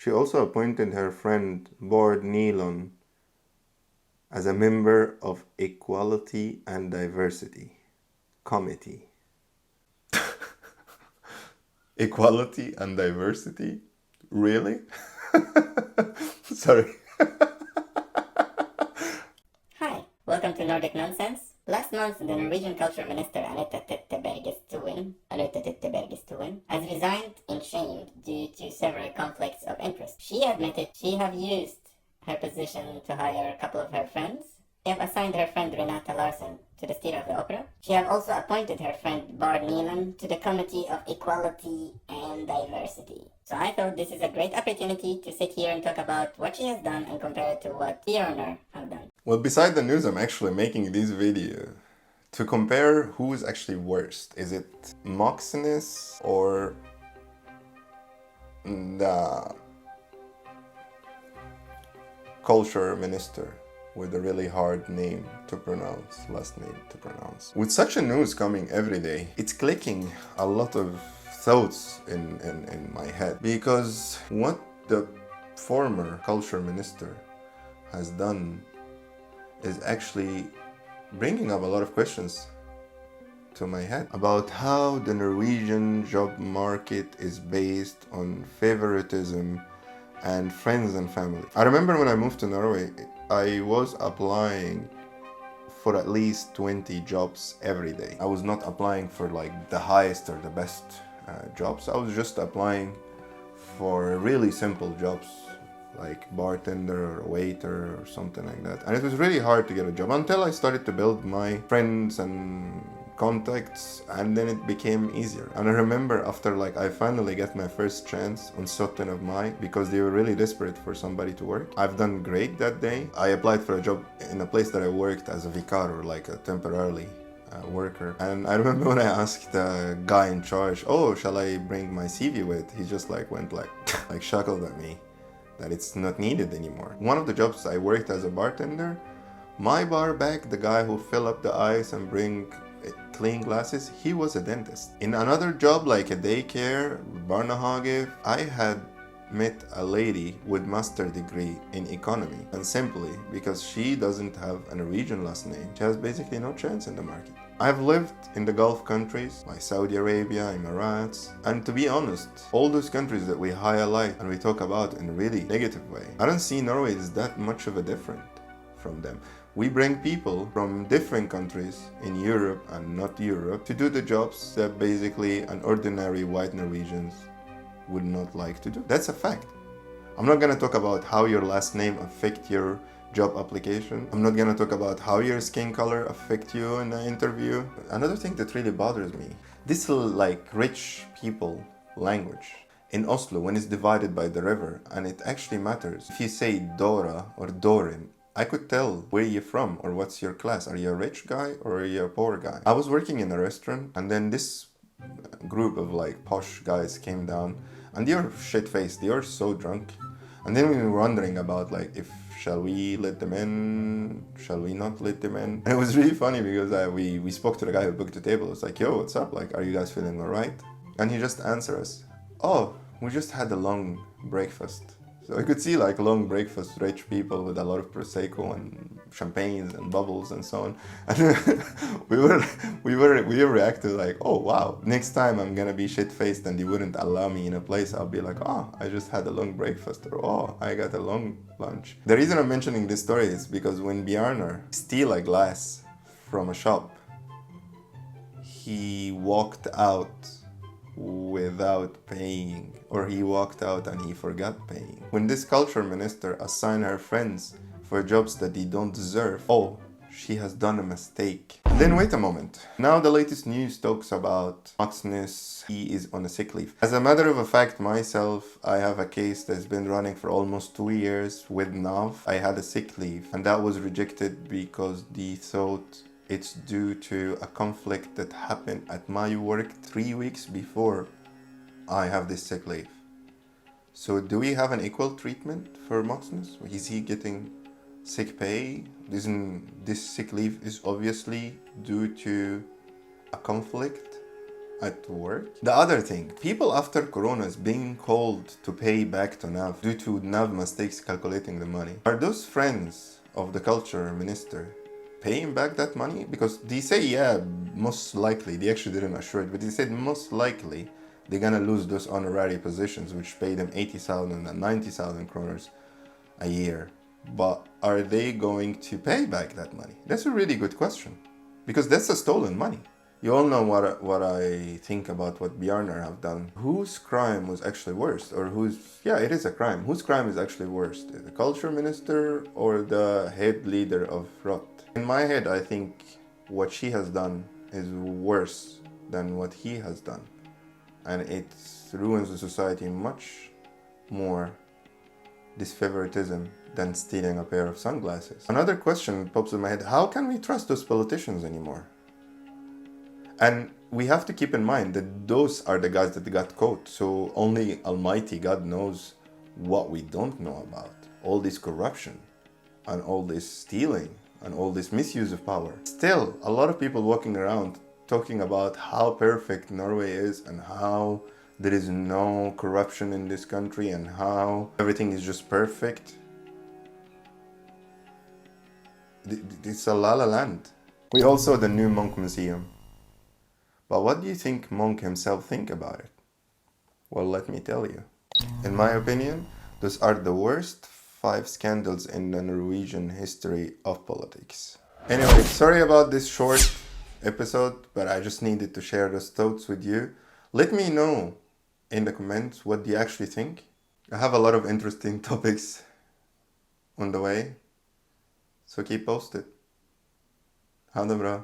She also appointed her friend Bård Nilon as a member of Equality and Diversity Committee. Equality and diversity? Really? Sorry. Hi, welcome to Nordic Nonsense. Last month, the Norwegian Culture Minister Anette Trettebergstuen has resigned in shame due to several conflicts of interest. She admitted she have used her position to hire a couple of her friends. She have assigned her friend Renata Larsen to the steer of the opera. She have also appointed her friend Bård Nilon to the Committee of Equality and Diversity. So I thought this is a great opportunity to sit here and talk about what she has done and compare it to what Bjørnar have done. Well, beside the news, I'm actually making this video to compare who's actually worst. Is it Moxnes or the culture minister with a really hard name to pronounce, last name to pronounce? With such a news coming every day, it's clicking a lot of thoughts in my head, because what the former culture minister has done is actually bringing up a lot of questions to my head about how the Norwegian job market is based on favoritism and friends and family. I remember when I moved to Norway, I was applying for at least 20 jobs every day. I was not applying for like the highest or the best jobs. I was just applying for really simple jobs like bartender or waiter or something like that. And it was really hard to get a job until I started to build my friends and contacts, and then it became easier. And I remember after I finally got my first chance on Sotten of Mai, because they were really desperate for somebody to work. I've done great that day. I applied for a job in a place that I worked as a vikar, or like a temporarily worker. And I remember when I asked the guy in charge, oh, shall I bring my CV with? He just went chuckled at me that it's not needed anymore. One of the jobs I worked as a bartender, my bar back, the guy who fill up the ice and bring clean glasses, he was a dentist. In another job like a daycare, barnehage, I had met a lady with master degree in economy, and simply because she doesn't have a Norwegian last name, she has basically no chance in the market. I've lived in the Gulf countries, like Saudi Arabia, Emirates, and to be honest, all those countries that we highlight and we talk about in a really negative way, I don't see Norway as that much of a different from them. We bring people from different countries in Europe and not Europe to do the jobs that basically an ordinary white Norwegians would not like to do. That's a fact. I'm not gonna talk about how your last name affect your job application. I'm not gonna talk about how your skin color affect you in the interview. Another thing that really bothers me, this rich people language. In Oslo, when it's divided by the river, and it actually matters. If you say Dora or Dorin, I could tell where you're from or what's your class. Are you a rich guy or are you a poor guy? I was working in a restaurant, and then this group of posh guys came down, and they were shit-faced. They were so drunk. And then we were wondering about if shall we let them in, shall we not let them in? And it was really funny because we spoke to the guy who booked the table. It's yo, what's up? Are you guys feeling all right? And he just answered us, oh, we just had a long breakfast. So I could see long breakfast, rich people with a lot of prosecco and champagnes and bubbles and so on. And we reacted oh wow. Next time I'm gonna be shit-faced and you wouldn't allow me in a place, I'll be oh, I just had a long breakfast, or oh, I got a long lunch. The reason I'm mentioning this story is because when Bjørnar steal a glass from a shop, he walked out without paying, or he walked out and he forgot paying. When this culture minister assigned her friends for jobs that they don't deserve, oh, she has done a mistake. Then wait a moment. Now the latest news talks about Moxnes. He is on a sick leave. As a matter of fact, myself, I have a case that's been running for almost 2 years with NAV. I had a sick leave, and that was rejected because they thought it's due to a conflict that happened at my work 3 weeks before I have this sick leave. So do we have an equal treatment for Moxnes? Is he getting sick pay? This sick leave is obviously due to a conflict at work. The other thing, people after Corona is being called to pay back to NAV due to NAV mistakes calculating the money. Are those friends of the culture minister paying back that money? Because they say, yeah, most likely, they actually didn't assure it, but they said most likely they're gonna lose those honorary positions which pay them 80,000 and 90,000 kroners a year. But are they going to pay back that money? That's a really good question, because that's a stolen money. You all know what I think about what Bjørnar have done. Whose crime was actually worst? Or it is a crime. Whose crime is actually worst? The culture minister or the head leader of ROT? In my head, I think what she has done is worse than what he has done. And it ruins the society much more, this favoritism, than stealing a pair of sunglasses. Another question pops in my head, how can we trust those politicians anymore? And we have to keep in mind that those are the guys that got caught. So only Almighty God knows what we don't know about. All this corruption and all this stealing and all this misuse of power. Still, a lot of people walking around talking about how perfect Norway is and how there is no corruption in this country and how everything is just perfect. It's a la la land. We also saw the new Munch Museum. But what do you think Munch himself think about it? Well, let me tell you. In my opinion, those are the worst 5 scandals in the Norwegian history of politics. Anyway, sorry about this short episode, but I just needed to share those thoughts with you. Let me know in the comments what do you actually think. I have a lot of interesting topics on the way, so keep posted. Ha det bra.